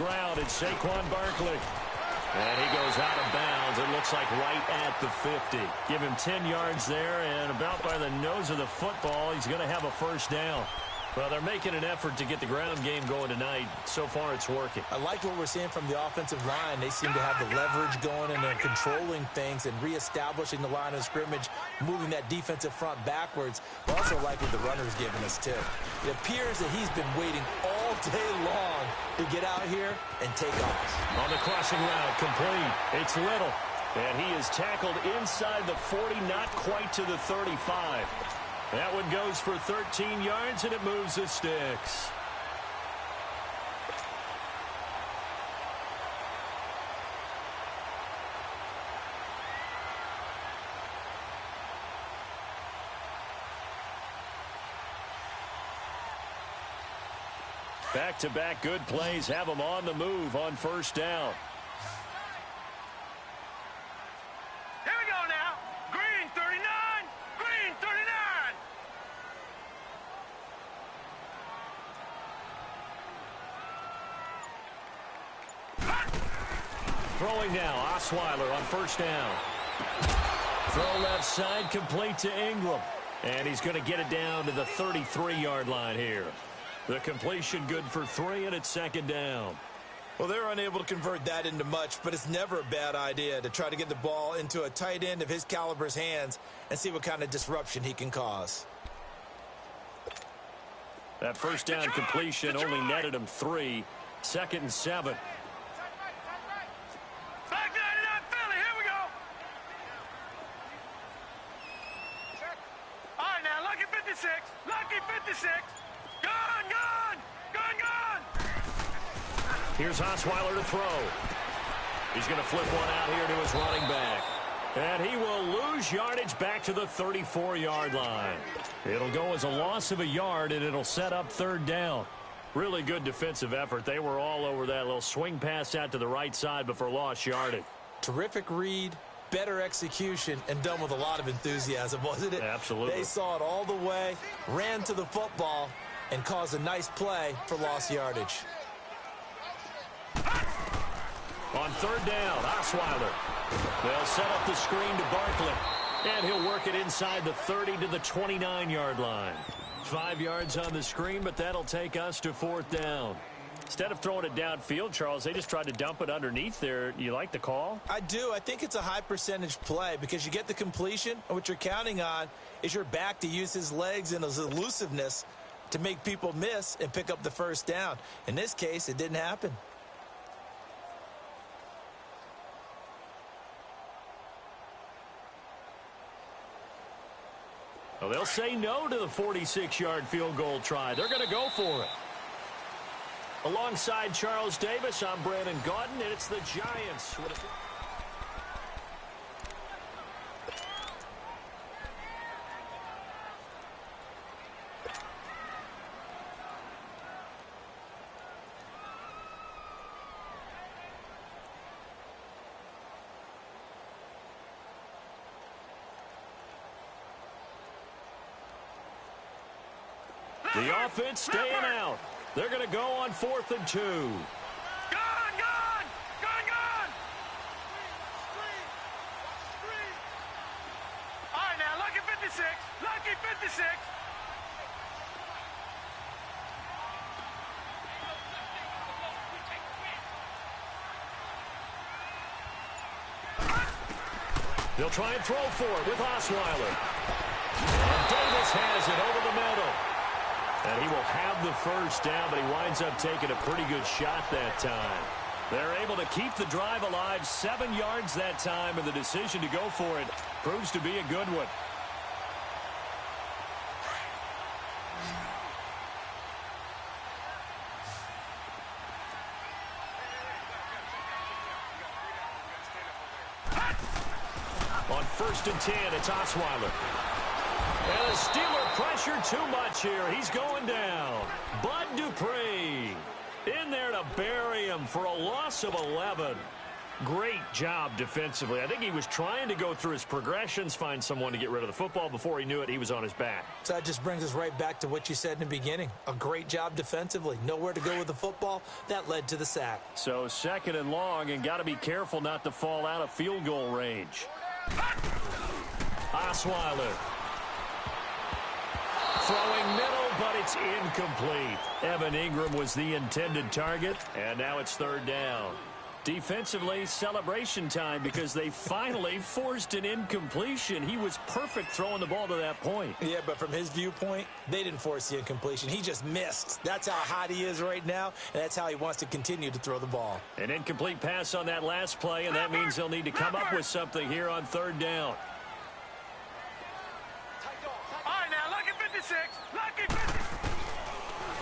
ground. It's Saquon Barkley. And he goes out of bounds. It looks like right at the 50. Give him 10 yards there, and about by the nose of the football, he's going to have a first down. Well, they're making an effort to get the ground game going tonight. So far, it's working. I like what we're seeing from the offensive line. They seem to have the leverage going, and they're controlling things and reestablishing the line of scrimmage, moving that defensive front backwards. But also like what the runner's giving us, too. It appears that he's been waiting all day long to get out here and take off. On the crossing route, complete. It's Little. And he is tackled inside the 40, not quite to the 35. That one goes for 13 yards, and it moves the sticks. Back-to-back good plays have them on the move on first down. Here we go now. Green 39. Green 39. Throwing now, Osweiler on first down. Throw left side, complete to Ingram. And he's going to get it down to the 33-yard line here. The completion good for 3, and it's second down. Well, they're unable to convert that into much, but it's never a bad idea to try to get the ball into a tight end of his caliber's hands and see what kind of disruption he can cause. That first down completion only netted him 3. Second and 7. Back 99 Philly. Here we go. All right, now, lucky 56. Lucky 56. Gone, gone. Gone, gone. Here's Osweiler to throw. He's going to flip one out here to his running back. And he will lose yardage back to the 34-yard line. It'll go as a loss of a yard, and it'll set up third down. Really good defensive effort. They were all over that little swing pass out to the right side, but for lost yardage. Terrific read, better execution, and done with a lot of enthusiasm, wasn't it? Absolutely. They saw it all the way, ran to the football, and caused a nice play for lost yardage. On third down, Osweiler. They'll set up the screen to Barkley. And he'll work it inside the 30 to the 29-yard line. 5 yards on the screen, but that'll take us to fourth down. Instead of throwing it downfield, Charles, they just tried to dump it underneath there. You like the call? I do. I think it's a high-percentage play because you get the completion, and what you're counting on is your back to use his legs and his elusiveness to make people miss and pick up the first down. In this case, it didn't happen. Well, they'll say no to the 46-yard field goal try. They're going to go for it. Alongside Charles Davis, I'm Brandon Gaudin, and it's the Giants. The offense staying out. They're going to go on 4th and 2. Gone, gone. Gone, gone. All right, now, lucky 56. Lucky 56. They'll try and throw for it with Osweiler. And Davis has it over the middle. And he will have the first down, but he winds up taking a pretty good shot that time. They're able to keep the drive alive, 7 yards that time, and the decision to go for it proves to be a good one. On 1st and 10, it's Osweiler. And the Steeler pressure too much here. He's going down. Bud Dupree in there to bury him for a loss of 11. Great job defensively. I think he was trying to go through his progressions, find someone to get rid of the football. Before he knew it, he was on his back. So that just brings us right back to what you said in the beginning. A great job defensively. Nowhere to go with the football. That led to the sack. So 2nd and long, and got to be careful not to fall out of field goal range. Osweiler. Throwing middle, but it's incomplete. Evan Ingram was the intended target, and now it's 3rd down. Defensively, celebration time because they finally forced an incompletion. He was perfect throwing the ball to that point. Yeah, but from his viewpoint, they didn't force the incompletion. He just missed. That's how hot he is right now, and that's how he wants to continue to throw the ball. An incomplete pass on that last play, and that means they'll need to come up with something here on 3rd down. All right, now, lucky 56. Lucky 56.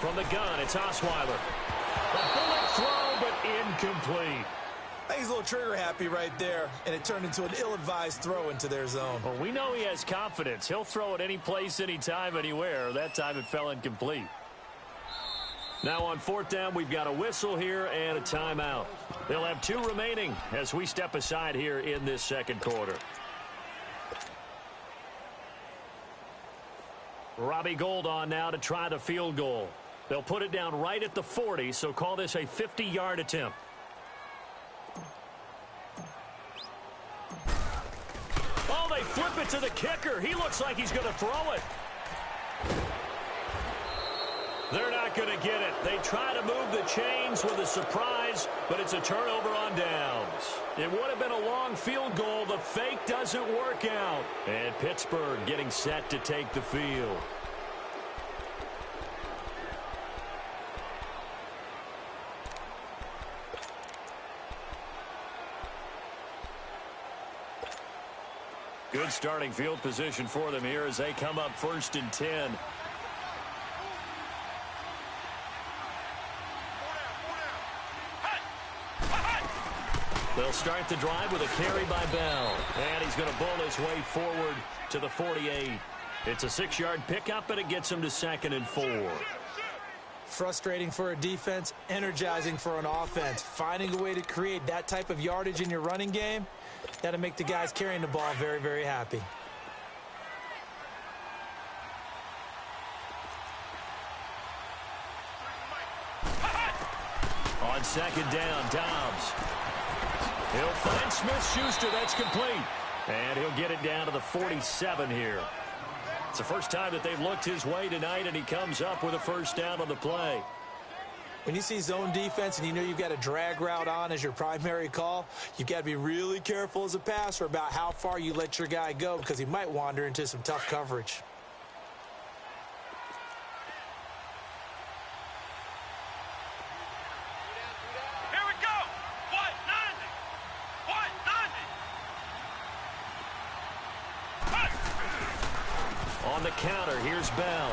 From the gun, it's Osweiler. A bullet throw, but incomplete. I think he's a little trigger happy right there, and it turned into an ill-advised throw into their zone. Well, we know he has confidence. He'll throw it any place, anytime, anywhere. That time it fell incomplete. Now on 4th down, we've got a whistle here and a timeout. They'll have 2 remaining as we step aside here in this 2nd quarter. Robbie Gould on now to try the field goal. They'll put it down right at the 40, so call this a 50-yard attempt. Oh, they flip it to the kicker. He looks like he's going to throw it. They're not going to get it. They try to move the chains with a surprise, but it's a turnover on downs. It would have been a long field goal. The fake doesn't work out. And Pittsburgh getting set to take the field. Good starting field position for them here as they come up 1st and 10. They'll start the drive with a carry by Bell. And he's going to bull his way forward to the 48. It's a 6-yard pickup, and it gets him to 2nd and 4. Frustrating for a defense, energizing for an offense. Finding a way to create that type of yardage in your running game, that'll make the guys carrying the ball very, very happy. On 2nd down, Dobbs. He'll find Smith-Schuster. That's complete. And he'll get it down to the 47 here. It's the first time that they've looked his way tonight, and he comes up with a 1st down on the play. When you see zone defense and you know you've got a drag route on as your primary call, you've got to be really careful as a passer about how far you let your guy go because he might wander into some tough coverage. Here we go. 190. 190. On the counter, here's Bell.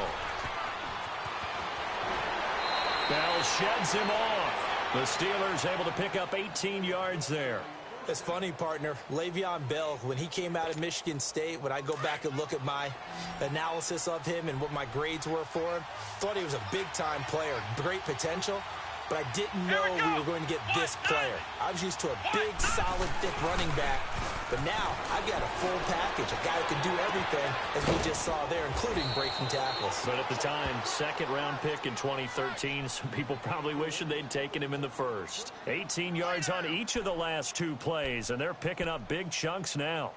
Bell sheds him off. The Steelers able to pick up 18 yards there. It's funny, partner. Le'Veon Bell, when he came out of Michigan State, when I go back and look at my analysis of him and what my grades were for him, thought he was a big-time player, great potential, but I didn't know we were going to get this player. I was used to a big, solid, thick running back, but now I've got a full package, a guy who can do everything, as we just saw there, including breaking tackles. But at the time, 2nd-round pick in 2013, some people probably wishing they'd taken him in the 1st. 18 yards on each of the last 2 plays, and they're picking up big chunks now.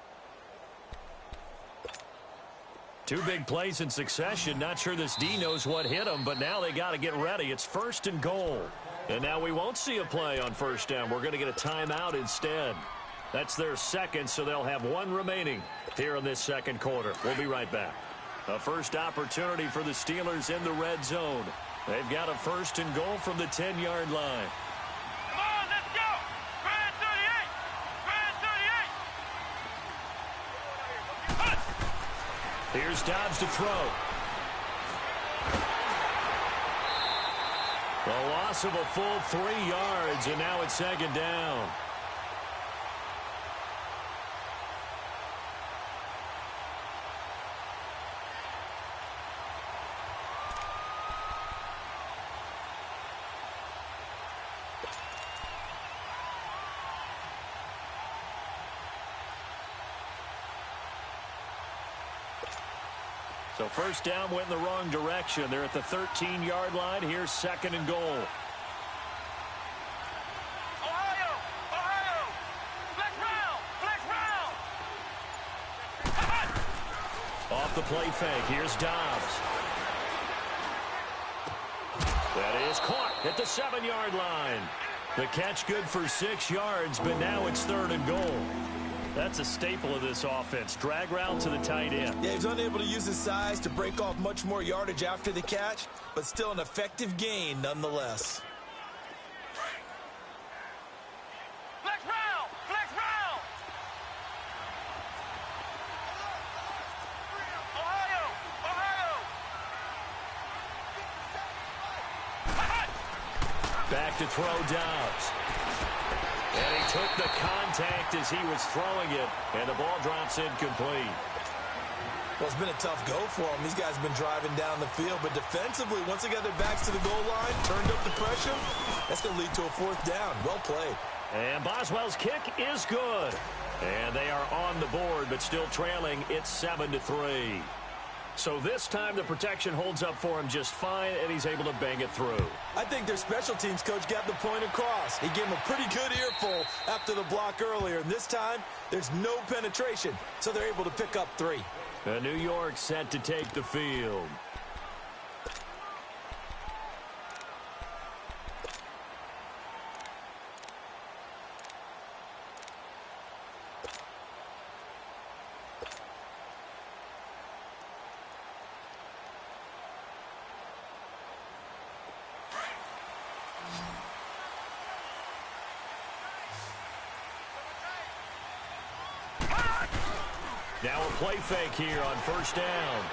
2 big plays in succession. Not sure this D knows what hit him, but now they got to get ready. It's 1st and goal. And now we won't see a play on 1st down. We're going to get a timeout instead. That's their 2nd, so they'll have 1 remaining here in this 2nd quarter. We'll be right back. A first opportunity for the Steelers in the red zone. They've got a 1st and goal from the 10-yard line. Come on, let's go. Grand 38. Grand 38. Here's Dobbs to throw. A loss of a full 3 yards, and now it's 2nd down. So first down went in the wrong direction. They're at the 13-yard line. Here's second and goal. Ohio! Ohio! Flex round! Off the play fake. Here's Dobbs. That is caught at the 7-yard line. The catch good for 6 yards, but now it's third and goal. That's a staple of this offense. Drag route to the tight end. Yeah, he's unable to use his size to break off much more yardage after the catch, but still an effective gain nonetheless. Flex round! Flex round! Ohio! Ohio! Back to throw Dobbs. And he took the contact as he was throwing it, and the ball drops incomplete. Well, it's been a tough go for him. These guys have been driving down the field, but defensively, once they got their backs to the goal line, turned up the pressure, that's going to lead to a fourth down. Well played. And Boswell's kick is good. And they are on the board, but still trailing. It's 7-3. So this time the protection holds up for him just fine, and he's able to bang it through. I think their special teams coach got the point across. He gave him a pretty good earful after the block earlier, and this time there's no penetration, so they're able to pick up 3. New York set to take the field. Now a play fake here on first down.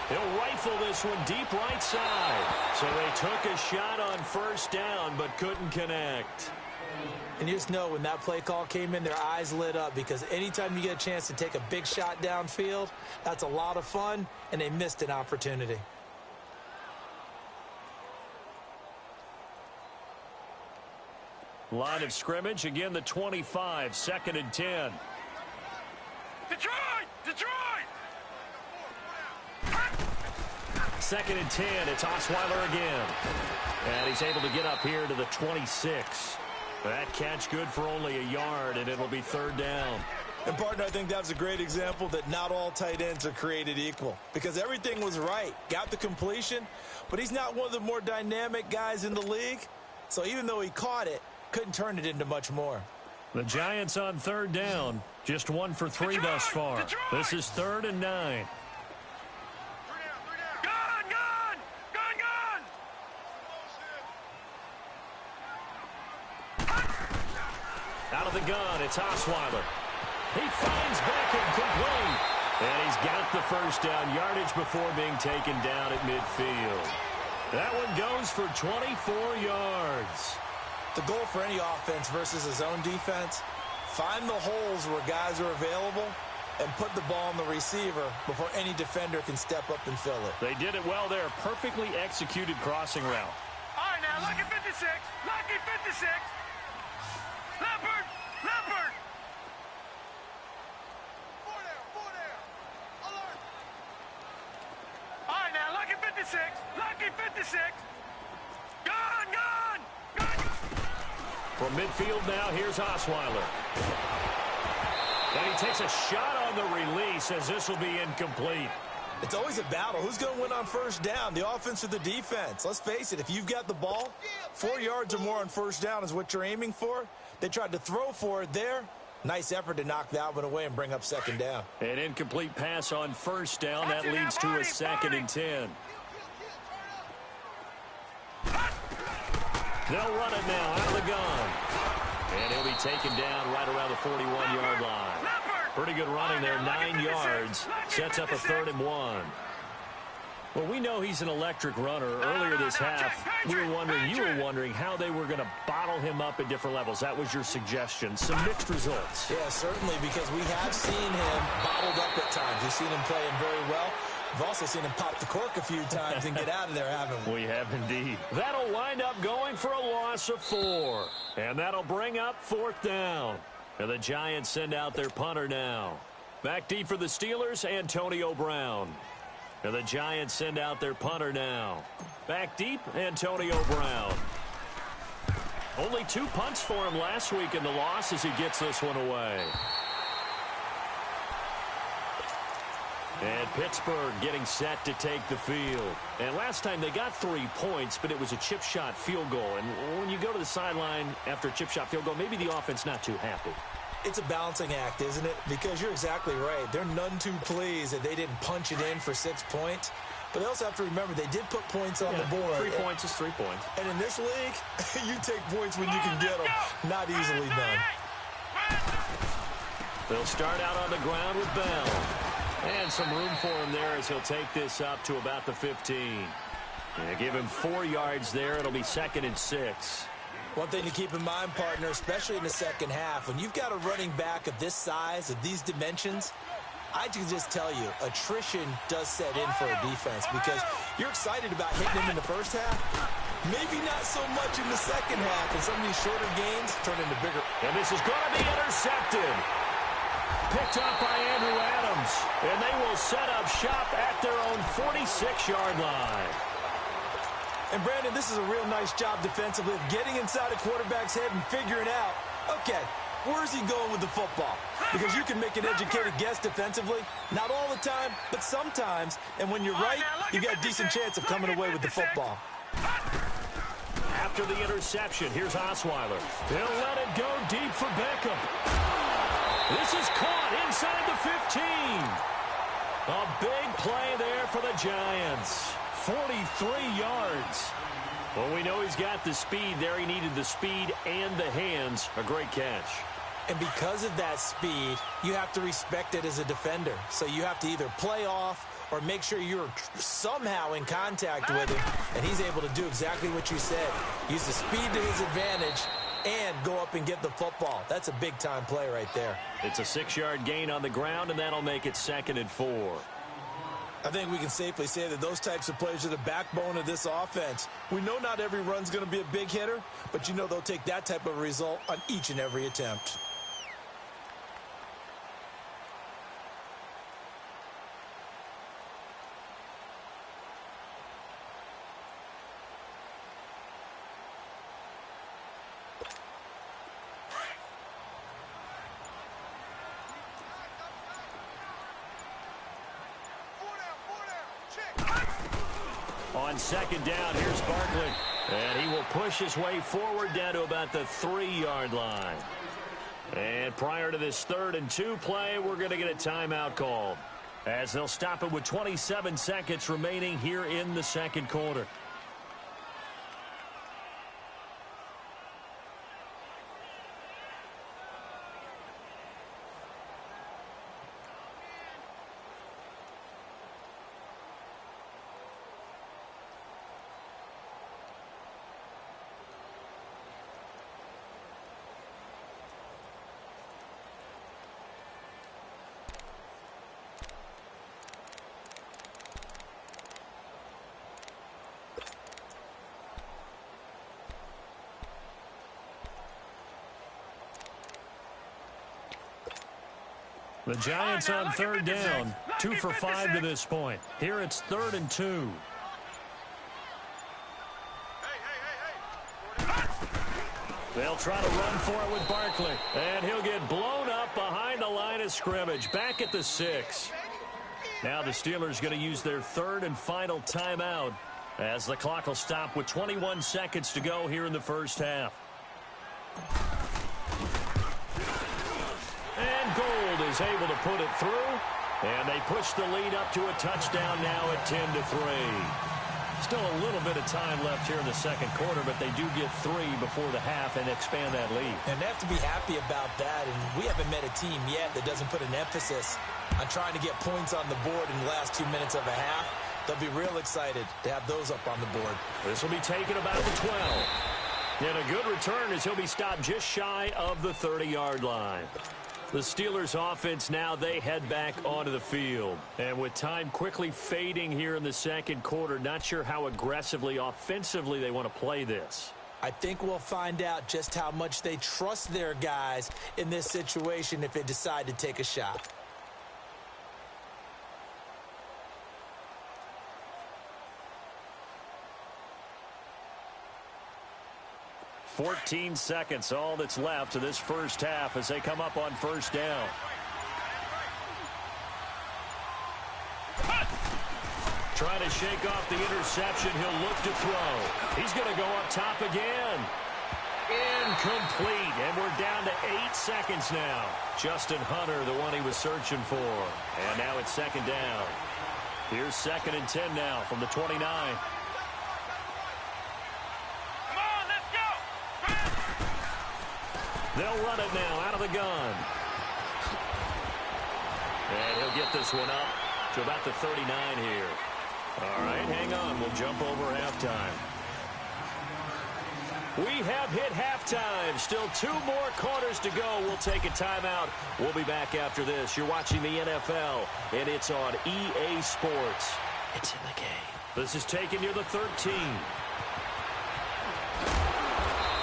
He'll rifle this one deep right side. So they took a shot on first down but couldn't connect. And you just know when that play call came in, their eyes lit up, because anytime you get a chance to take a big shot downfield, that's a lot of fun, and they missed an opportunity. Line of scrimmage, again the 25, 2nd and 10. Detroit! Detroit! 2nd and 10, it's Osweiler again. And he's able to get up here to the 26. That catch good for only a yard, and it'll be third down. And, partner, I think that's a great example that not all tight ends are created equal, because everything was right. Got the completion, but he's not one of the more dynamic guys in the league. So even though he caught it, couldn't turn it into much more. The Giants on third down. Just 1 for 3 thus far. This is 3rd and 9. Gun! Gun! Gun! Gun! Out of the gun, it's Osweiler. He finds Beckham complete. And he's got the first down yardage before being taken down at midfield. That one goes for 24 yards. The goal for any offense versus his own defense, find the holes where guys are available and put the ball on the receiver before any defender can step up and fill it. They did it well there. Perfectly executed crossing route. All right, now, lucky 56. Lucky 56. Leopard! Leopard! 4 there. Alert! All right, now, lucky 56. Lucky 56. Gun! Gun! Gun! From midfield now, here's Osweiler. And he takes a shot on the release as this will be incomplete. It's always a battle. Who's going to win on first down, the offense or the defense? Let's face it, if you've got the ball, 4 yards or more on first down is what you're aiming for. They tried to throw for it there. Nice effort to knock that one away and bring up second down. An incomplete pass on first down. That leads to a 2nd and 10. They'll run it now out of the gun. And he'll be taken down right around the 41-yard line. Pretty good running there, 9 yards. Sets up a 3rd and 1. Well, we know he's an electric runner. Earlier this half, you were wondering how they were going to bottle him up at different levels. That was your suggestion. Some mixed results. Yeah, certainly, because we have seen him bottled up at times. We've seen him playing very well. We've also seen him pop the cork a few times and get out of there, haven't we? We have indeed. That'll wind up going for a loss of 4. And that'll bring up 4th down. And the Giants send out their punter now. Back deep for the Steelers, Antonio Brown. And the Giants send out their punter now. Back deep, Antonio Brown. Only 2 punts for him last week in the loss as he gets this one away. And Pittsburgh getting set to take the field. And last time they got 3 points, but it was a chip shot field goal. And when you go to the sideline after a chip shot field goal, maybe the offense not too happy. It's a balancing act, isn't it? Because you're exactly right. They're none too pleased that they didn't punch it in for 6 points. But they also have to remember they did put points on the board. 3 points is 3 points. And in this league, you take points when you can get them. Not easily done. They'll start out on the ground with Bell. And some room for him there as he'll take this up to about the 15. And give him 4 yards there. It'll be 2nd and 6. One thing to keep in mind, partner, especially in the second half, when you've got a running back of this size, of these dimensions, I can just tell you, attrition does set in for a defense because you're excited about hitting him in the first half. Maybe not so much in the second half, and some of these shorter gains turn into bigger. And this is going to be intercepted. Picked up by Andrew Adams. And they will set up shop at their own 46-yard line. And, Brandon, this is a real nice job defensively of getting inside a quarterback's head and figuring out, okay, where's he going with the football? Because you can make an educated guess defensively. Not all the time, but sometimes. And when you're right, you got a decent chance of coming away with the football. After the interception, here's Osweiler. He'll let it go deep for Beckham. This is caught inside the 15. A big play there for the Giants. 43 yards. Well, we know he's got the speed there. He needed the speed and the hands. A great catch. And because of that speed, you have to respect it as a defender. So you have to either play off or make sure you're somehow in contact with him. And he's able to do exactly what you said. Use the speed to his advantage and go up and get the football. That's a big-time play right there. It's a 6-yard gain on the ground, and that'll make it 2nd and 4. I think we can safely say that those types of plays are the backbone of this offense. We know not every run's going to be a big hitter, but you know they'll take that type of result on each and every attempt. On 2nd down, here's Barkley. And he will push his way forward down to about the 3-yard line. And prior to this 3rd and 2 play, we're going to get a timeout called, as they'll stop it with 27 seconds remaining here in the 2nd quarter. The Giants on 3rd down, 2 for 5 to this point. Here it's 3rd and 2. They'll try to run for it with Barkley. And he'll get blown up behind the line of scrimmage, back at the 6. Now the Steelers going to use their 3rd and final timeout, as the clock will stop with 21 seconds to go here in the first half. And Gold is able to put it through. And they push the lead up to a touchdown now at 10-3. Still a little bit of time left here in the 2nd quarter, but they do get 3 before the half and expand that lead. And they have to be happy about that. And we haven't met a team yet that doesn't put an emphasis on trying to get points on the board in the last 2 minutes of a half. They'll be real excited to have those up on the board. This will be taken about the 12. And a good return as he'll be stopped just shy of the 30-yard line. The Steelers offense now, they head back onto the field. And with time quickly fading here in the 2nd quarter, not sure how aggressively, offensively they want to play this. I think we'll find out just how much they trust their guys in this situation if they decide to take a shot. 14 seconds, all that's left of this first half as they come up on first down. Trying to shake off the interception. He'll look to throw. He's going to go up top again. Incomplete. And we're down to 8 seconds now. Justin Hunter, the one he was searching for. And now it's second down. Here's 2nd and 10 now from the 29. They'll run it now out of the gun. And he'll get this one up to about the 39 here. All right, hang on. We'll jump over halftime. We have hit halftime. Still 2 more quarters to go. We'll take a timeout. We'll be back after this. You're watching the NFL, and it's on EA Sports. It's in the game. This is taken near the 13.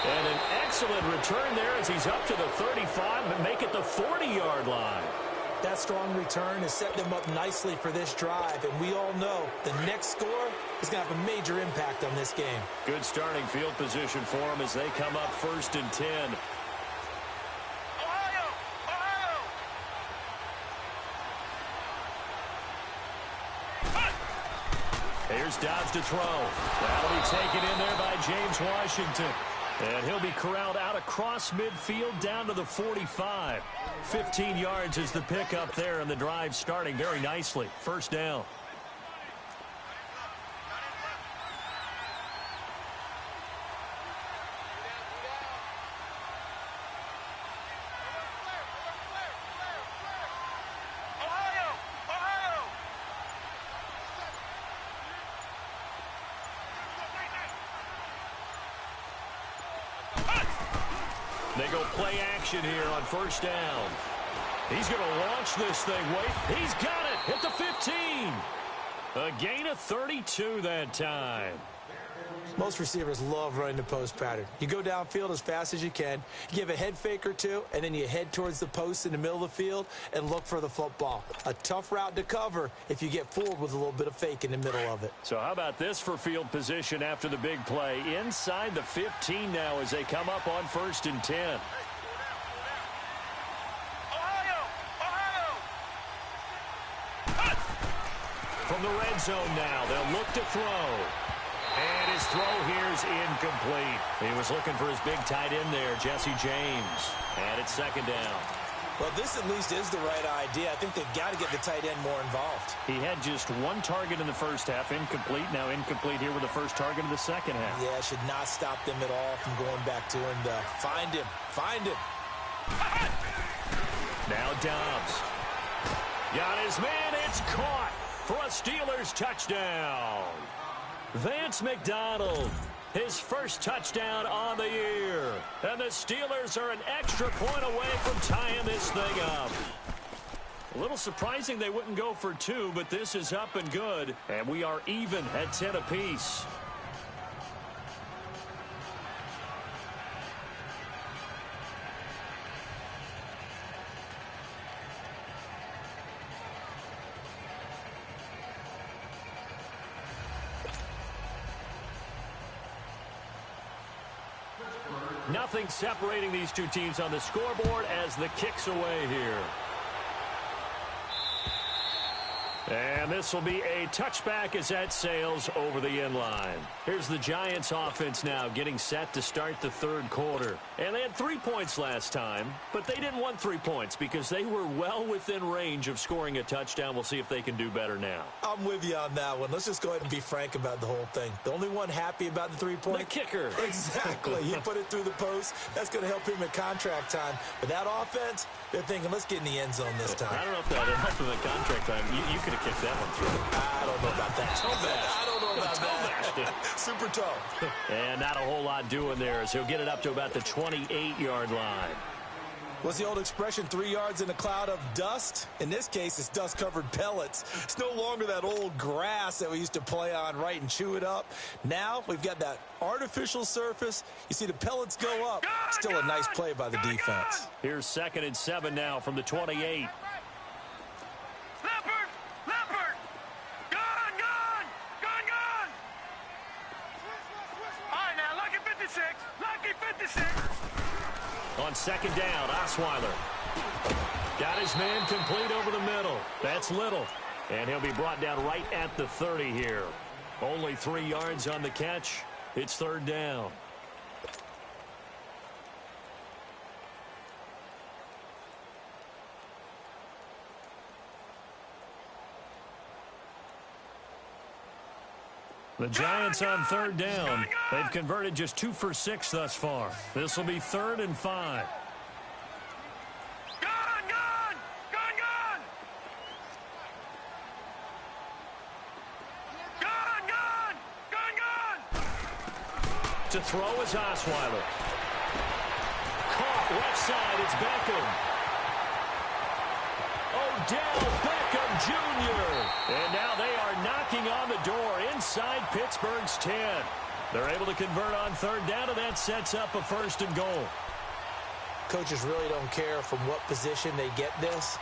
And an excellent return there as he's up to the 35 and make it the 40-yard line. That strong return has set them up nicely for this drive, and we all know the next score is going to have a major impact on this game. Good starting field position for them as they come up 1st and 10. Ohio! Ohio! Here's Dobbs to throw. That'll be taken in there by James Washington. And he'll be corralled out across midfield down to the 45. 15 yards is the pickup there, and the drive starting very nicely. First down. They go play action here on first down. He's going to launch this thing. Wait, he's got it at the 15. A gain of 32 that time. Most receivers love running the post pattern. You go downfield as fast as you can, you give a head fake or two, and then you head towards the post in the middle of the field and look for the football. A tough route to cover if you get fooled with a little bit of fake in the middle of it. So how about this for field position after the big play? Inside the 15 now as they come up on 1st and 10. From the red zone now, they'll look to throw. And his throw here is incomplete. He was looking for his big tight end there, Jesse James. And it's second down. Well, this at least is the right idea. I think they've got to get the tight end more involved. He had just 1 target in the first half, incomplete. Now incomplete here with the first target of the second half. Yeah, should not stop them at all from going back to him to find him. Find him. Now Dobbs. Got his man. It's caught for a Steelers touchdown. Vance McDonald, his first touchdown on the year. And the Steelers are an extra point away from tying this thing up. A little surprising they wouldn't go for 2, but this is up and good. And we are even at 10 apiece. Nothing separating these two teams on the scoreboard as the kick's away here. And this will be a touchback as that sails over the end line. Here's the Giants offense now getting set to start the 3rd quarter. And they had 3 points last time, but they didn't want 3 points because they were well within range of scoring a touchdown. We'll see if they can do better now. I'm with you on that one. Let's just go ahead and be frank about the whole thing. The only one happy about the 3-point? The kicker. Exactly. He put it through the post. That's going to help him at contract time. But that offense, they're thinking, let's get in the end zone this time. I don't know if that helped him at contract time. You could have kicked that one through. I don't know about that. I don't know about that. Super tall. And not a whole lot doing there as he'll get it up to about the 28-yard line. What's the old expression, 3 yards in a cloud of dust? In this case, it's dust-covered pellets. It's no longer that old grass that we used to play on, right, and chew it up. Now we've got that artificial surface. You see the pellets go up. Still a nice play by the defense. Here's 2nd and 7 now from the 28. On second down, Osweiler. Got his man complete over the middle. That's Little. And he'll be brought down right at the 30 here. Only 3 yards on the catch. It's third down. The Giants on third down. They've converted just 2 for 6 thus far. This will be 3rd and 5. To throw is Osweiler. Caught left side. It's Beckham. Odell Beckham Jr. And now they are knocking on the door inside Pittsburgh's 10. They're able to convert on third down, and that sets up a 1st and goal. Coaches really don't care from what position they get this,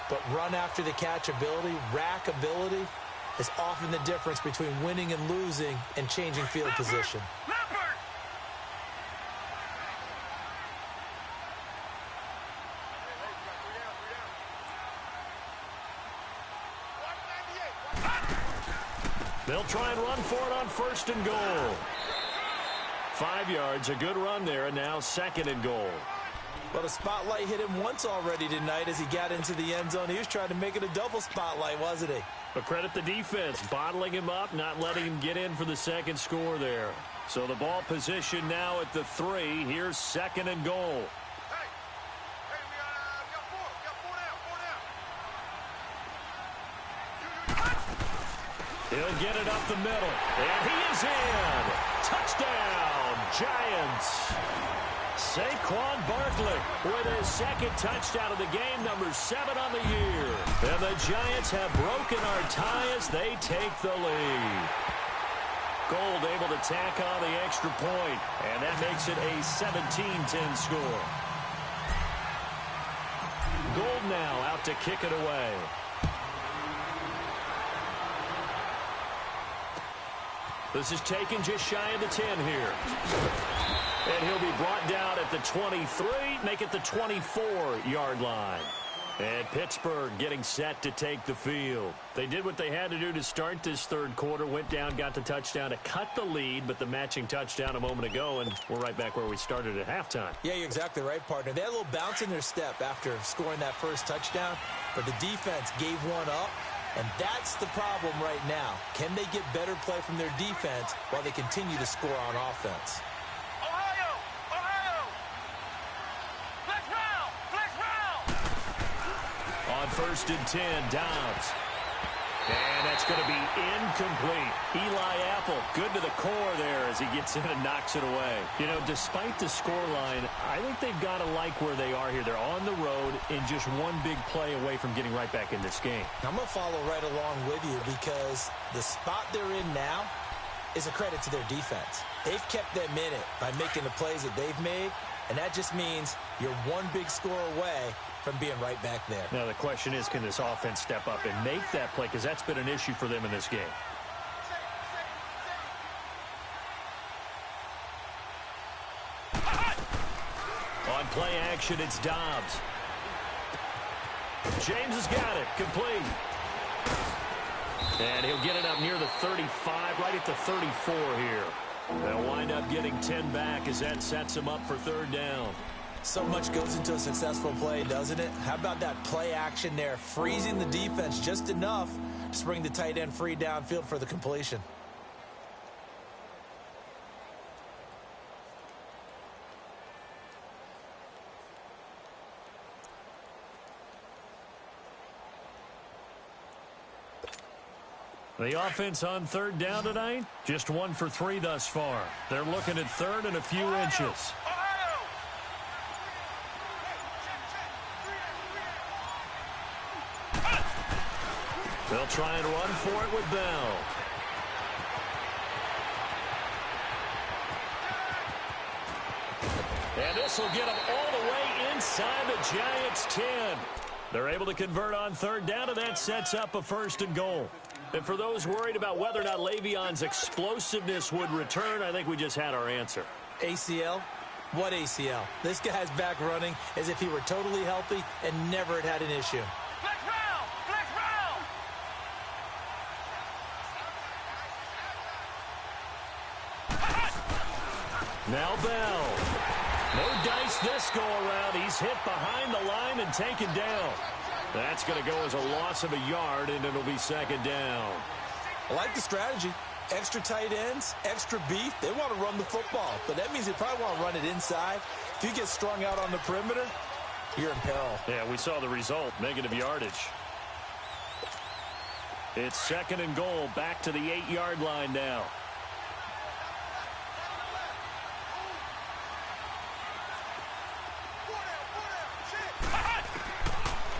but run after the catch ability, rack ability, is often the difference between winning and losing and changing field position. They'll try and run for it on 1st and goal. 5 yards, a good run there, and now 2nd and goal. Well, the spotlight hit him once already tonight as he got into the end zone. He was trying to make it a double spotlight, wasn't he? But credit the defense, bottling him up, not letting him get in for the 2nd score there. So the ball position now at the 3. Here's 2nd and goal. He'll get it up the middle, and he is in. Touchdown, Giants. Saquon Barkley with his 2nd touchdown of the game, number 7 on the year. And the Giants have broken our tie as they take the lead. Gold able to tack on the extra point, and that makes it a 17-10 score. Gold now out to kick it away. This is taken just shy of the 10 here. And he'll be brought down at the 23, make it the 24-yard line. And Pittsburgh getting set to take the field. They did what they had to do to start this 3rd quarter, went down, got the touchdown to cut the lead, but the matching touchdown a moment ago, and we're right back where we started at halftime. Yeah, you're exactly right, partner. They had a little bounce in their step after scoring that first touchdown, but the defense gave one up. And that's the problem right now. Can they get better play from their defense while they continue to score on offense? Ohio! Ohio! Flex round! On 1st and 10, Dobbs. And that's going to be incomplete. Eli Apple, good to the core there as he gets in and knocks it away. You know, despite the scoreline, I think they've got to like where they are here. They're on the road and just one big play away from getting right back in this game. I'm going to follow right along with you because the spot they're in now is a credit to their defense. They've kept them in it by making the plays that they've made, and that just means you're one big score away from being right back there. Now the question is, can this offense step up and make that play? Because that's been an issue for them in this game. On play action, it's Dobbs. James has got it. Complete. And he'll get it up near the 35, right at the 34 here. They'll wind up getting 10 back as that sets him up for 3rd down. So much goes into a successful play, doesn't it? How about that play action there, freezing the defense just enough to bring the tight end free downfield for the completion. The offense on 3rd down tonight, just 1 for 3 thus far. They're looking at 3rd and a few inches. They'll try and run for it with Bell. And this will get them all the way inside the Giants' 10. They're able to convert on 3rd down, and that sets up a 1st and goal. And for those worried about whether or not Le'Veon's explosiveness would return, I think we just had our answer. ACL, What ACL? This guy's back running as if he were totally healthy and never had an issue. Flex round! Flex round! Now Bell. No dice this go-around. He's hit behind the line and taken down. That's going to go as a loss of a yard, and it'll be second down. I like the strategy. Extra tight ends, extra beef. They want to run the football, but that means they probably want to run it inside. If you get strung out on the perimeter, you're in peril. Yeah, we saw the result, negative yardage. It's second and goal, back to the 8-yard line now.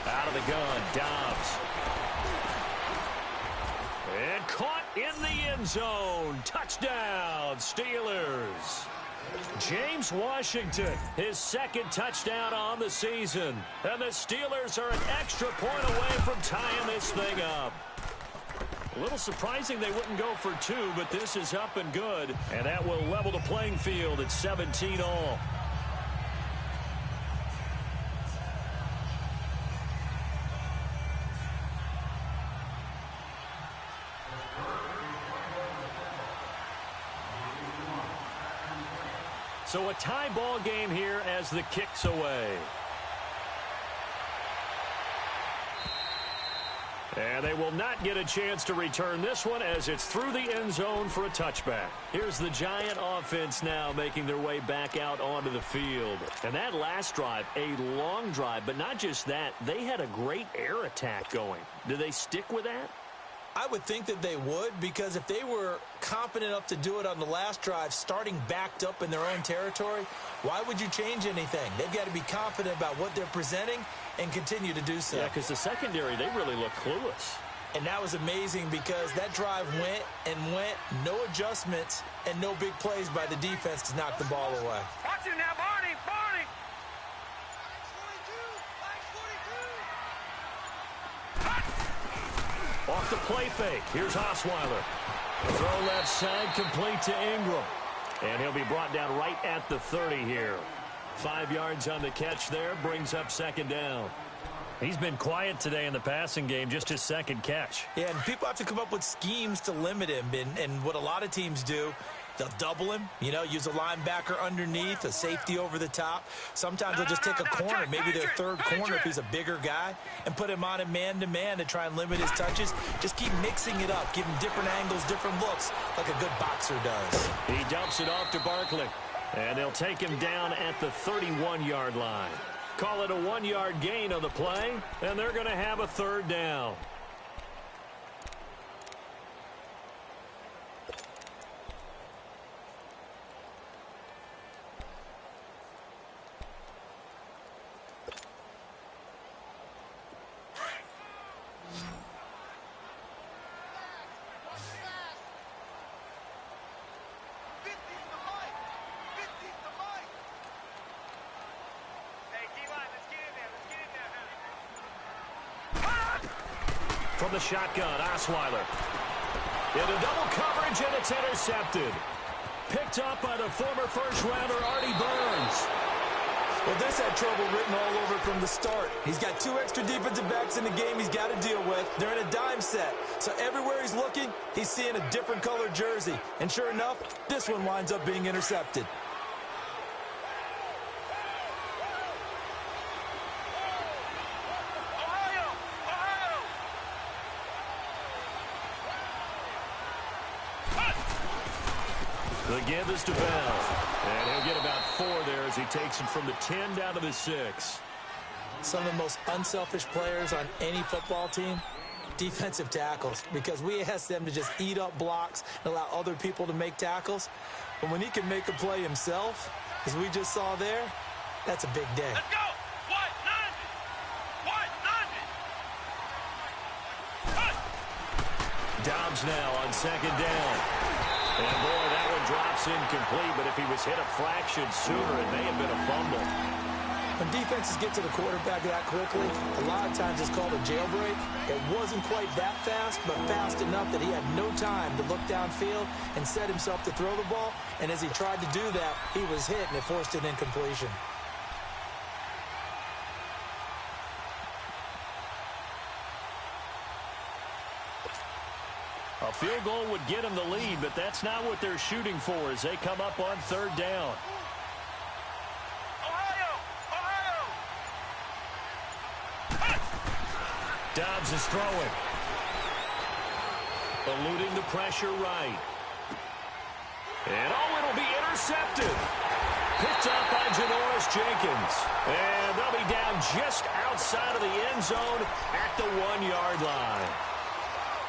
Out of the gun, Dobbs. And caught in the end zone. Touchdown, Steelers. James Washington, his second touchdown on the season. And the Steelers are an extra point away from tying this thing up. A little surprising they wouldn't go for two, but this is up and good. And that will level the playing field at 17-all. So a tie ball game here as the kick's away. And they will not get a chance to return this one as it's through the end zone for a touchback. Here's the Giant offense now making their way back out onto the field. And that last drive, a long drive, but not just that, they had a great air attack going. Do they stick with that? I would think that they would, because if they were confident enough to do it on the last drive, starting backed up in their own territory, why would you change anything? They've got to be confident about what they're presenting and continue to do so. Yeah, because the secondary, they really look clueless. And that was amazing because that drive went and went, no adjustments, and no big plays by the defense to knock the ball away. Watch it now, Barney! Barney! Off the play fake. Here's Osweiler. Throw left side, complete to Ingram. And he'll be brought down right at the 30 here. 5 yards on the catch there, brings up second down. He's been quiet today in the passing game, just his second catch. Yeah, and people have to come up with schemes to limit him. And what a lot of teams do, they'll double him, use a linebacker underneath, a safety over the top. Sometimes they'll just take a corner, maybe their third corner if he's a bigger guy, and put him on him man-to-man to try and limit his touches. Just keep mixing it up, give him different angles, different looks, like a good boxer does. He dumps it off to Barkley, and they'll take him down at the 31-yard line. Call it a 1-yard gain on the play, and they're going to have a third down. From the shotgun, Osweiler. Into double coverage, and it's intercepted. Picked up by the former first-rounder, Artie Burns. Well, this had trouble written all over from the start. He's got 2 extra defensive backs in the game he's got to deal with. They're in a dime set. So everywhere he's looking, he's seeing a different colored jersey. And sure enough, this one winds up being intercepted. The give is to Bell. And he'll get about 4 there as he takes him from the 10 down to the 6. Some of the most unselfish players on any football team, defensive tackles, because we ask them to just eat up blocks and allow other people to make tackles. But when he can make a play himself, as we just saw there, that's a big day. Let's go! What? Dobbs now on second down. And boy, that one drops incomplete, but if he was hit a fraction sooner, it may have been a fumble. When defenses get to the quarterback that quickly, a lot of times it's called a jailbreak. It wasn't quite that fast, but fast enough that he had no time to look downfield and set himself to throw the ball. And as he tried to do that, he was hit, and it forced an incompletion. A field goal would get them the lead, but that's not what they're shooting for as they come up on third down. Dobbs is throwing. Eluding the pressure right. And it'll be intercepted. Picked up by Janoris Jenkins. And they'll be down just outside of the end zone at the 1-yard line.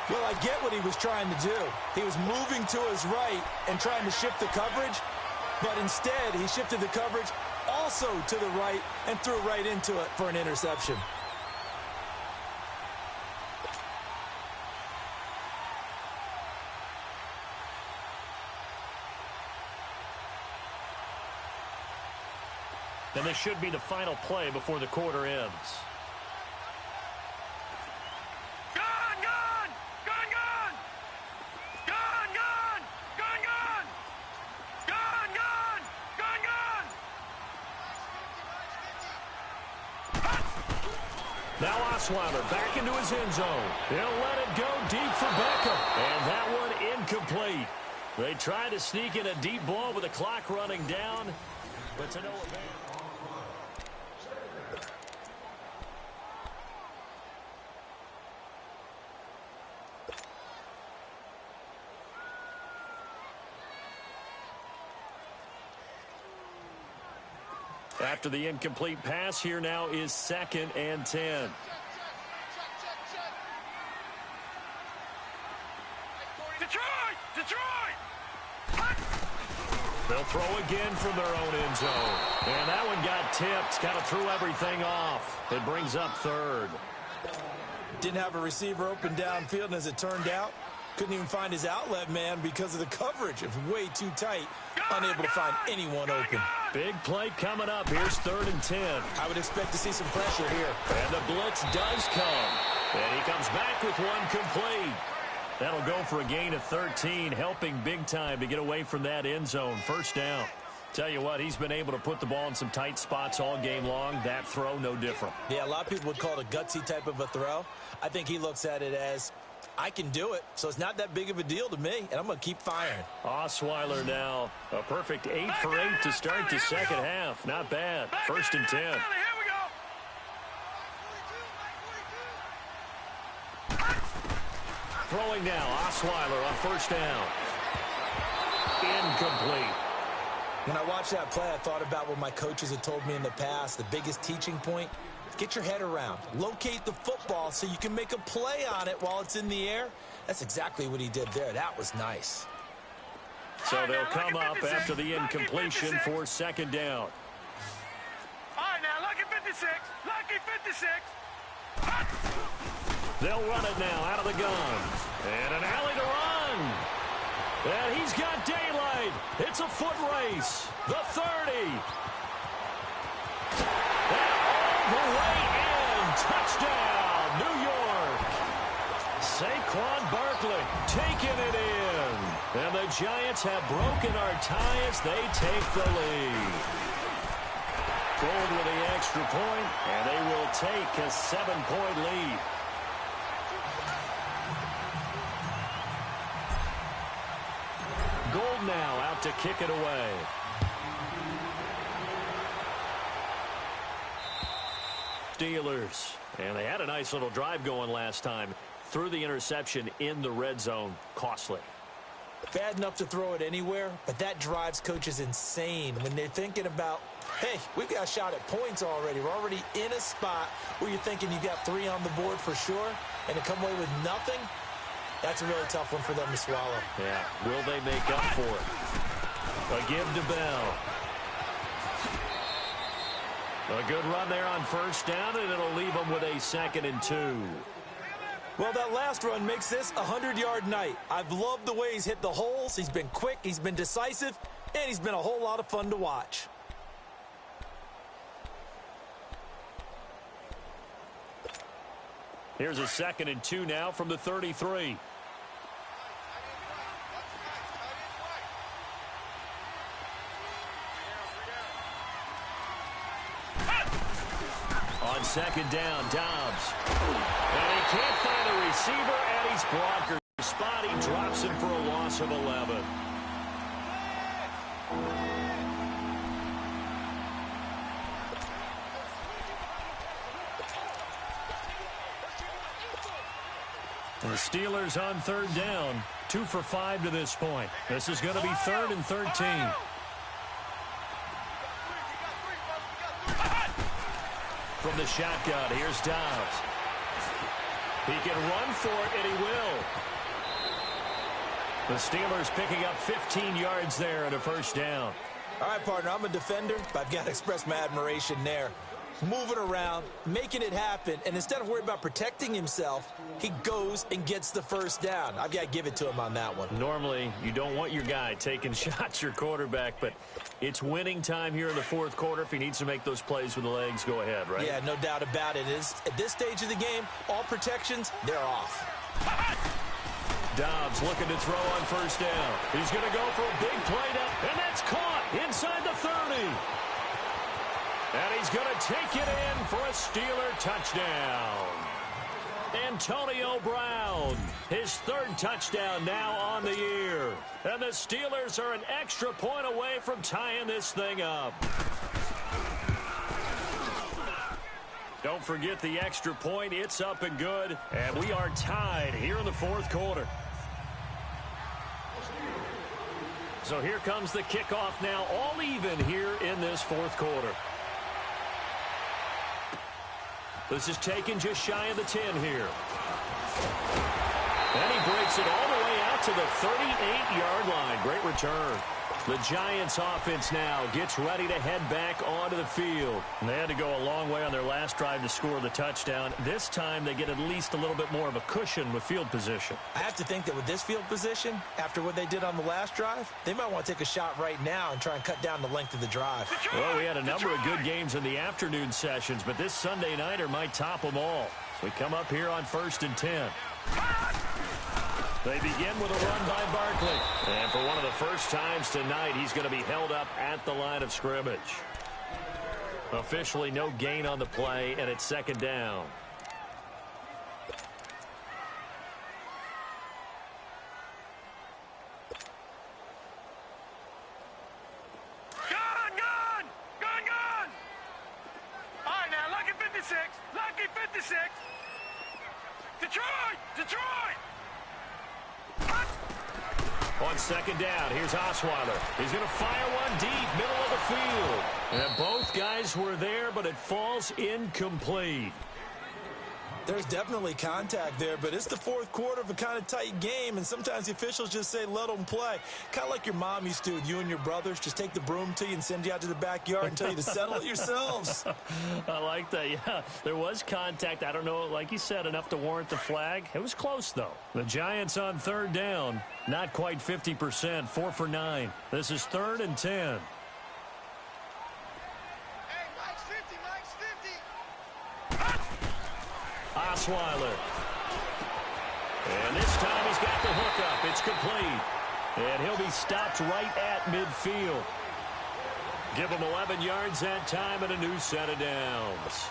Well, I get what he was trying to do. He was moving to his right and trying to shift the coverage, but instead he shifted the coverage also to the right and threw right into it for an interception. And this should be the final play before the quarter ends. Now Osweiler back into his end zone. He'll let it go deep for Beckham. And that one incomplete. They tried to sneak in a deep ball with the clock running down, but to no avail. After the incomplete pass, here now is 2nd and 10. Detroit! They'll throw again from their own end zone. And that one got tipped. Kind of threw everything off. It brings up 3rd. Didn't have a receiver open downfield, and as it turned out, couldn't even find his outlet man because of the coverage. It was way too tight. Unable to find anyone open. Big play coming up. Here's 3rd and 10. I would expect to see some pressure here. And the blitz does come. And he comes back with one complete. That'll go for a gain of 13, helping big time to get away from that end zone. 1st down. Tell you what, he's been able to put the ball in some tight spots all game long. That throw, no different. Yeah, a lot of people would call it a gutsy type of a throw. I think he looks at it as, I can do it, so it's not that big of a deal to me, and I'm going to keep firing. Osweiler now, a perfect 8 for 8 to start the second half. Not bad. 1st and 10. Throwing now, Osweiler on 1st down. Incomplete. When I watched that play, I thought about what my coaches had told me in the past. The biggest teaching point, get your head around. Locate the football so you can make a play on it while it's in the air. That's exactly what he did there. That was nice. So they'll come up after the incompletion for 2nd down. All right, now, lucky 56. Lucky 56. They'll run it now out of the gun. And an alley to run. And he's got daylight. It's a foot race. The 30. And all the way in. Touchdown, New York. Saquon Barkley taking it in. And the Giants have broken our tie as they take the lead. Gold with the extra point, and they will take a 7-point lead. Gold now out to kick it away. Steelers. And they had a nice little drive going last time. Threw the interception in the red zone. Costly. Bad enough to throw it anywhere, but that drives coaches insane when they're thinking about, hey, we've got a shot at points already. We're already in a spot where you're thinking you got 3 on the board for sure, and to come away with nothing, that's a really tough one for them to swallow. Yeah, will they make up for it? A give to Bell. A good run there on 1st down, and it'll leave them with a 2nd and 2. Well, that last run makes this a 100-yard night. I've loved the way he's hit the holes. He's been quick, he's been decisive, and he's been a whole lot of fun to watch. Here's a 2nd and 2 now from the 33. On 2nd down, Dobbs. And he can't find a receiver, and he's blocker spot. He drops him for a loss of 11. The Steelers on 3rd down, 2 for 5 to this point. This is going to be 3rd and 13. From the shotgun, here's Dobbs. He can run for it, and he will. The Steelers picking up 15 yards there and a 1st down. All right, partner, I'm a defender, but I've got to express my admiration there. Moving around, making it happen, and instead of worrying about protecting himself, he goes and gets the 1st down. I've got to give it to him on that one. Normally, you don't want your guy taking shots, your quarterback, but it's winning time here in the 4th quarter. If he needs to make those plays with the legs, go ahead, right? Yeah, no doubt about it. At this stage of the game, all protections, they're off. Dobbs looking to throw on 1st down. He's going to go for a big play down, and that's caught inside the 30. And he's going to take it in for a Steeler touchdown. Antonio Brown, his 3rd touchdown now on the year. And the Steelers are an extra point away from tying this thing up. Don't forget the extra point. It's up and good. And we are tied here in the 4th quarter. So here comes the kickoff now, all even here in this 4th quarter. This is taken just shy of the 10 here. And he breaks it all the way out to the 38-yard line. Great return. The Giants offense now gets ready to head back onto the field. And they had to go a long way on their last drive to score the touchdown. This time they get at least a little bit more of a cushion with field position. I have to think that with this field position, after what they did on the last drive, they might want to take a shot right now and try and cut down the length of the drive. Well, we had a number of good games in the afternoon sessions, but this Sunday nighter might top them all. So we come up here on 1st and 10. They begin with a run by Barkley. And for one of the first times tonight, he's going to be held up at the line of scrimmage. Officially no gain on the play, and it's 2nd down. Gone! All right, now, lucky 56. Lucky 56. Detroit! On 2nd down, here's Osweiler. He's going to fire one deep, middle of the field. And both guys were there, but it falls incomplete. There's definitely contact there, but it's the 4th quarter of a kind of tight game, and sometimes the officials just say, let them play. Kind of like your mom used to with you and your brothers. Just take the broom to you and send you out to the backyard and tell you to settle it yourselves. I like that, yeah. There was contact. I don't know, like you said, enough to warrant the flag. It was close, though. The Giants on 3rd down. Not quite 50%, 4 for 9. This is 3rd and 10. Osweiler. And this time he's got the hookup. It's complete. And he'll be stopped right at midfield. Give him 11 yards that time and a new set of downs.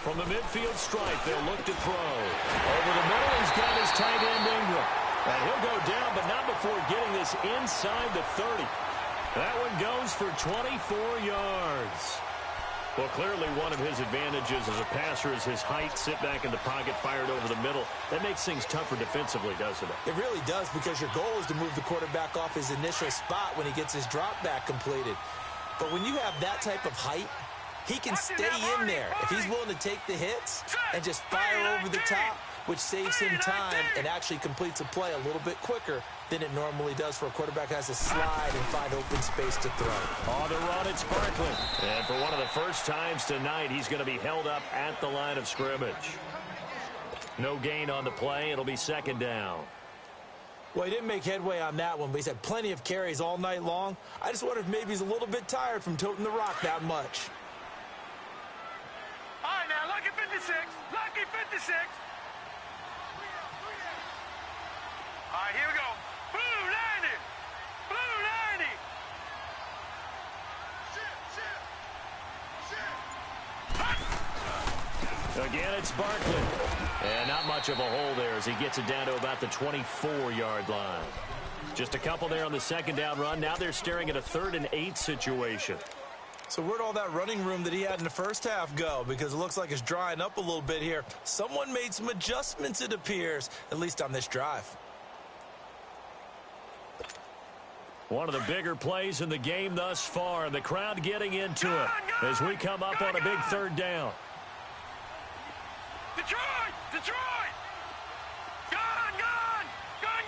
From the midfield stripe, they'll look to throw. Over the middle, he's got his tight end, Ingram. And he'll go down, but not before getting this inside the 30. That one goes for 24 yards. Well, clearly one of his advantages as a passer is his height. Sit back in the pocket, fired over the middle. That makes things tougher defensively, doesn't it? It really does, because your goal is to move the quarterback off his initial spot when he gets his drop back completed. But when you have that type of height, he can stay in there. If he's willing to take the hits and just fire over the top, which saves him time and actually completes a play a little bit quicker than it normally does for a quarterback who has to slide and find open space to throw. On the run, it's Barkley. And for one of the first times tonight, he's going to be held up at the line of scrimmage. No gain on the play. It'll be second down. Well, he didn't make headway on that one, but he's had plenty of carries all night long. I just wonder if maybe he's a little bit tired from toting the rock that much. All right, now, lucky 56. Lucky 56. All right, here we go. Blue 90. Blue 90. Again, it's Barkley. And not much of a hole there as he gets it down to about the 24-yard line. Just a couple there on the second down run. Now they're staring at a 3rd and 8 situation. So where'd all that running room that he had in the first half go? Because it looks like it's drying up a little bit here. Someone made some adjustments, it appears, at least on this drive. One of the bigger plays in the game thus far. The crowd getting into it as we come up on a big 3rd down. Detroit! Detroit! Gone! Gone! Gone!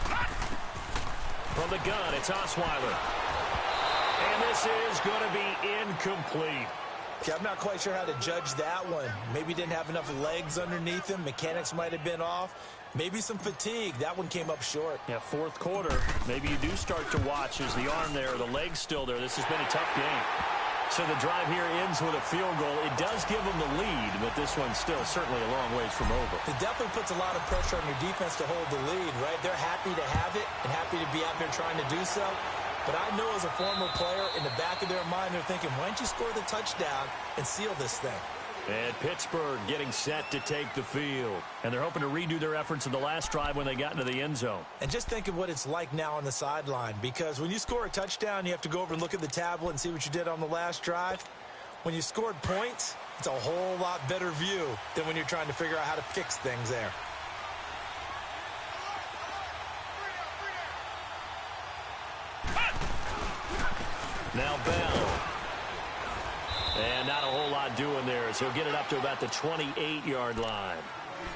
Gone! From the gun, it's Osweiler. And this is going to be incomplete. Okay, I'm not quite sure how to judge that one. Maybe didn't have enough legs underneath him. Mechanics might have been off. Maybe some fatigue. That one came up short. Yeah, 4th quarter. Maybe you do start to watch as the arm there, the leg's still there. This has been a tough game. So the drive here ends with a field goal. It does give them the lead, but this one's still certainly a long ways from over. It definitely puts a lot of pressure on your defense to hold the lead, right? They're happy to have it and happy to be out there trying to do so. But I know as a former player, in the back of their mind, they're thinking, why don't you score the touchdown and seal this thing? And Pittsburgh getting set to take the field. And they're hoping to redo their efforts in the last drive when they got into the end zone. And just think of what it's like now on the sideline, because when you score a touchdown, you have to go over and look at the tablet and see what you did on the last drive. When you scored points, it's a whole lot better view than when you're trying to figure out how to fix things there. Now Bell. And not a whole lot doing there as he'll get it up to about the 28-yard line.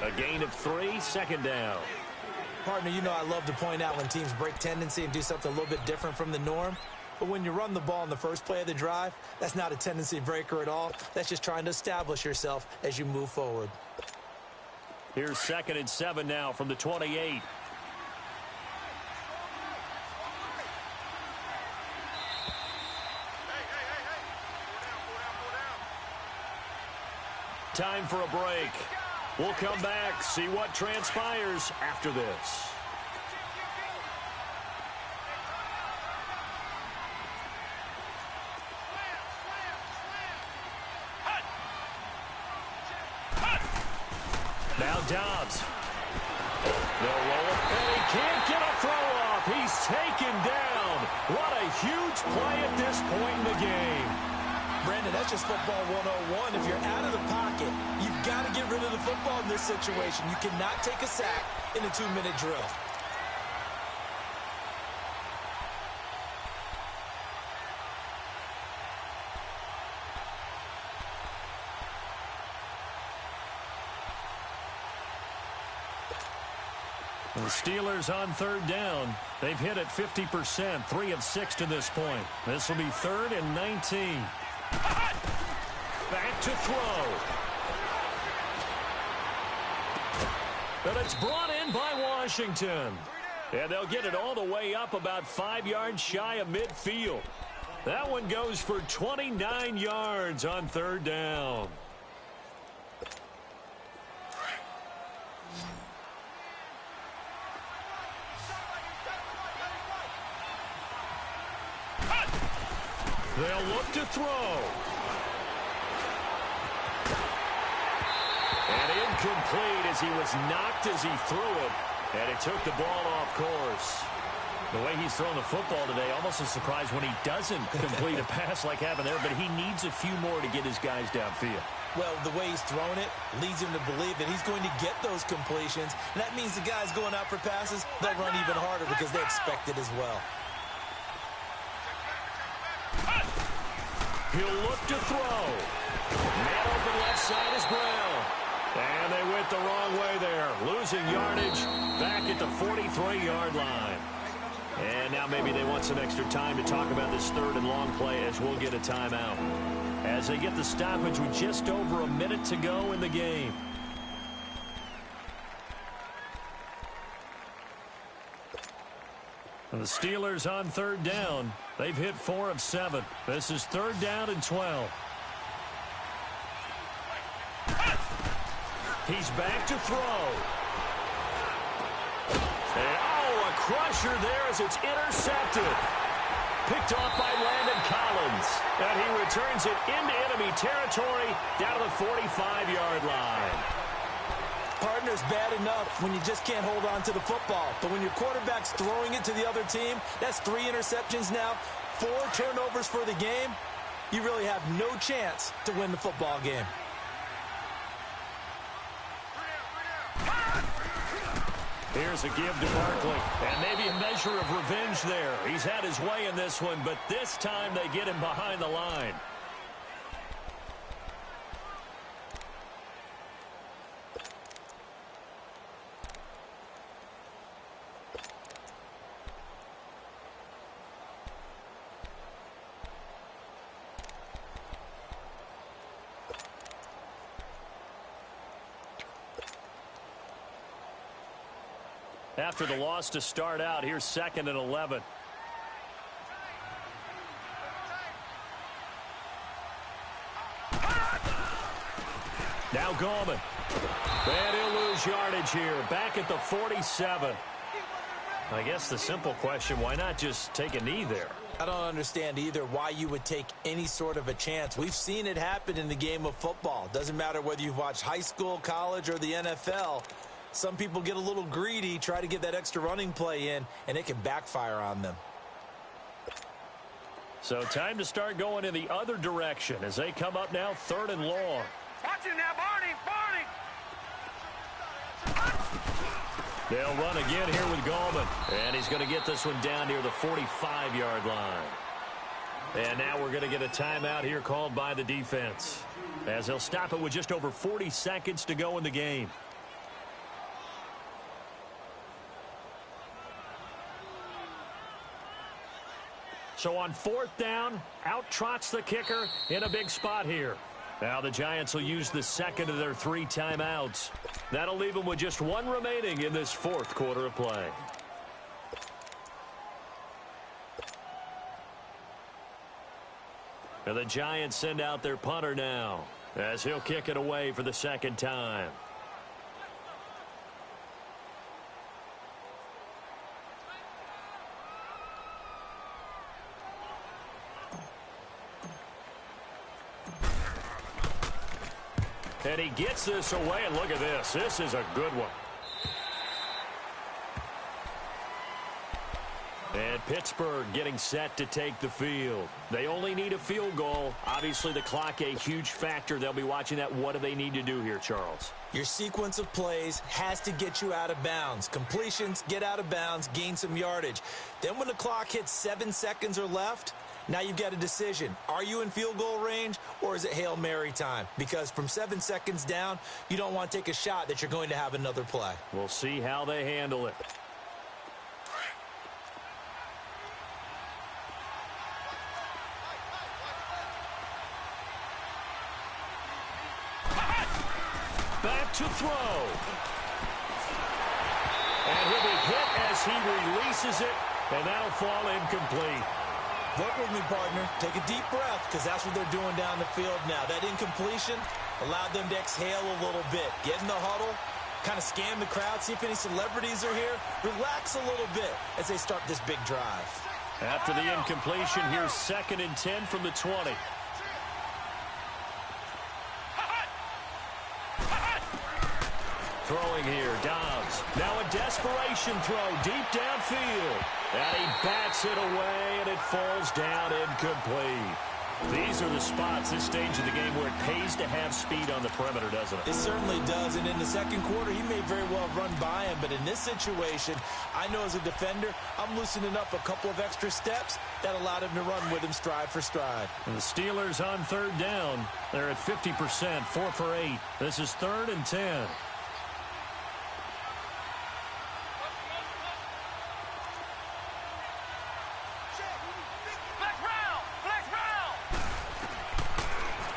A gain of 3, 2nd down. Partner, you know I love to point out when teams break tendency and do something a little bit different from the norm. But when you run the ball in the first play of the drive, that's not a tendency breaker at all. That's just trying to establish yourself as you move forward. Here's 2nd and 7 now from the 28. Time for a break. We'll come back, see what transpires after this. Now Dobbs. They'll roll it, and he can't get a throw off. He's taken down. What a huge play at this point in the game. Brandon, that's just football 101. If you're out of the pocket, you've got to get rid of the football in this situation. You cannot take a sack in a 2-minute drill. The Steelers on 3rd down. They've hit it 50%, 3 of 6 to this point. This will be 3rd and 19. Back to throw. But it's brought in by Washington. And they'll get it all the way up about 5 yards shy of midfield. That one goes for 29 yards on 3rd down. They'll look to throw. And incomplete as he was knocked as he threw it. And it took the ball off course. The way he's throwing the football today, almost a surprise when he doesn't complete a pass like happened there, but he needs a few more to get his guys downfield. Well, the way he's thrown it leads him to believe that he's going to get those completions. And that means the guys going out for passes, they'll run even harder because they expect it as well. He'll look to throw. Man open left side is Brown. And they went the wrong way there, losing yardage back at the 43-yard line. And now maybe they want some extra time to talk about this third and long play as we'll get a timeout. As they get the stoppage with just over a minute to go in the game. And the Steelers on third down. They've hit 4 of 7. This is third down and 12. He's back to throw. And, a crusher there as it's intercepted. Picked off by Landon Collins. And he returns it into enemy territory down to the 45-yard line. Partner's bad enough when you just can't hold on to the football. But when your quarterback's throwing it to the other team, that's 3 interceptions now, 4 turnovers for the game. You really have no chance to win the football game. Here's a give to Barkley, and maybe a measure of revenge there. He's had his way in this one, but this time they get him behind the line. After the loss to start out, here's 2nd and 11. Now Gallman. And he'll lose yardage here. Back at the 47. I guess the simple question, why not just take a knee there? I don't understand either why you would take any sort of a chance. We've seen it happen in the game of football. Doesn't matter whether you've watched high school, college, or the NFL. Some people get a little greedy, try to get that extra running play in, and it can backfire on them. So time to start going in the other direction as they come up now 3rd and long. Watch him now, Barney! They'll run again here with Gallman. And he's going to get this one down near the 45-yard line. And now we're going to get a timeout here called by the defense, as they'll stop it with just over 40 seconds to go in the game. So on 4th down, out trots the kicker in a big spot here. Now the Giants will use the 2nd of their 3 timeouts. That'll leave them with just 1 remaining in this 4th quarter of play. And the Giants send out their punter now, as he'll kick it away for the 2nd time. And he gets this away, and look at this. This is a good one. And Pittsburgh getting set to take the field. They only need a field goal. Obviously, the clock a huge factor. They'll be watching that. What do they need to do here, Charles? Your sequence of plays has to get you out of bounds. Completions, get out of bounds, gain some yardage. Then when the clock hits 7 seconds or left, now you've got a decision. Are you in field goal range, or is it Hail Mary time? Because from 7 seconds down, you don't want to take a shot that you're going to have another play. We'll see how they handle it. Back to throw. And he'll be hit as he releases it, and that'll fall incomplete. Work with me, partner. Take a deep breath, because that's what they're doing down the field now. That incompletion allowed them to exhale a little bit. Get in the huddle, kind of scan the crowd, see if any celebrities are here. Relax a little bit as they start this big drive. After the incompletion, here's 2nd and 10 from the 20. Throwing here, Dobbs. Now a desperation throw deep downfield. And he bats it away, and it falls down incomplete. These are the spots, this stage of the game, where it pays to have speed on the perimeter, doesn't it? It certainly does, and in the second quarter, he may very well run by him, but in this situation, I know as a defender, I'm loosening up a couple of extra steps that allowed him to run with him stride for stride. And the Steelers on third down. They're at 50%, 4 for 8. This is 3rd and 10.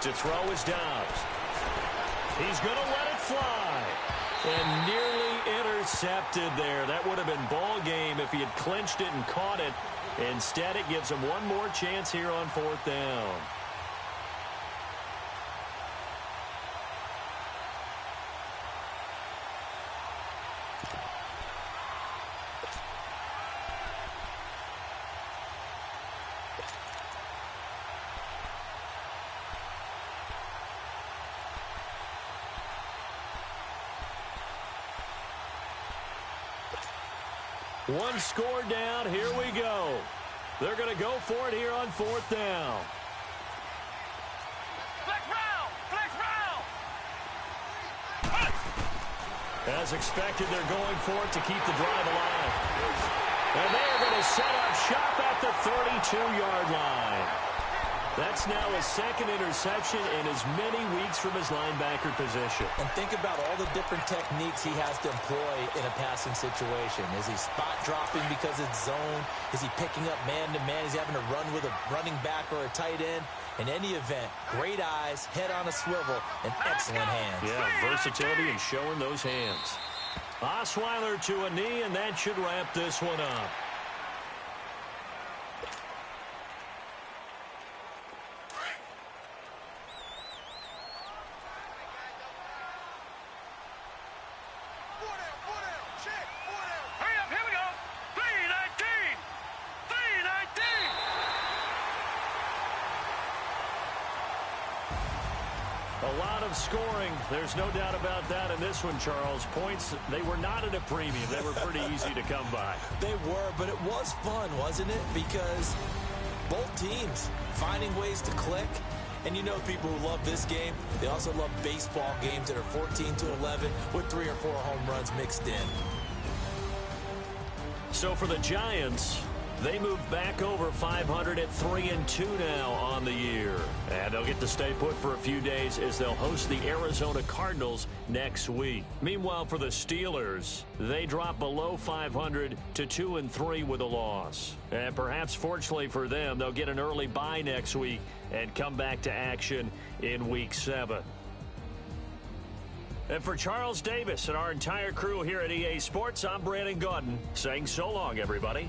To throw is Dobbs. He's going to let it fly. And nearly intercepted there. That would have been ball game if he had clinched it and caught it. Instead, it gives him one more chance here on 4th down. One score down. Here we go. They're going to go for it here on 4th down. Flex round! Flex round! As expected, they're going for it to keep the drive alive. And they are going to set up shop at the 32-yard line. That's now his 2nd interception in as many weeks from his linebacker position. And think about all the different techniques he has to employ in a passing situation. Is he spot dropping because it's zone? Is he picking up man-to-man? Is he having to run with a running back or a tight end? In any event, great eyes, head on a swivel, and excellent hands. Yeah, versatility and showing those hands. Osweiler to a knee, and that should wrap this one up. A lot of scoring. There's no doubt about that in this one, Charles. Points, they were not at a premium. They were pretty easy to come by. They were, but it was fun, wasn't it? Because both teams finding ways to click. And you know people who love this game, they also love baseball games that are 14-11 with 3 or 4 home runs mixed in. So for the Giants, they move back over 500 at 3-2 now on the year. And they'll get to stay put for a few days as they'll host the Arizona Cardinals next week. Meanwhile, for the Steelers, they drop below 500 to 2-3 with a loss. And perhaps fortunately for them, they'll get an early bye next week and come back to action in Week 7. And for Charles Davis and our entire crew here at EA Sports, I'm Brandon Gaudin saying so long, everybody.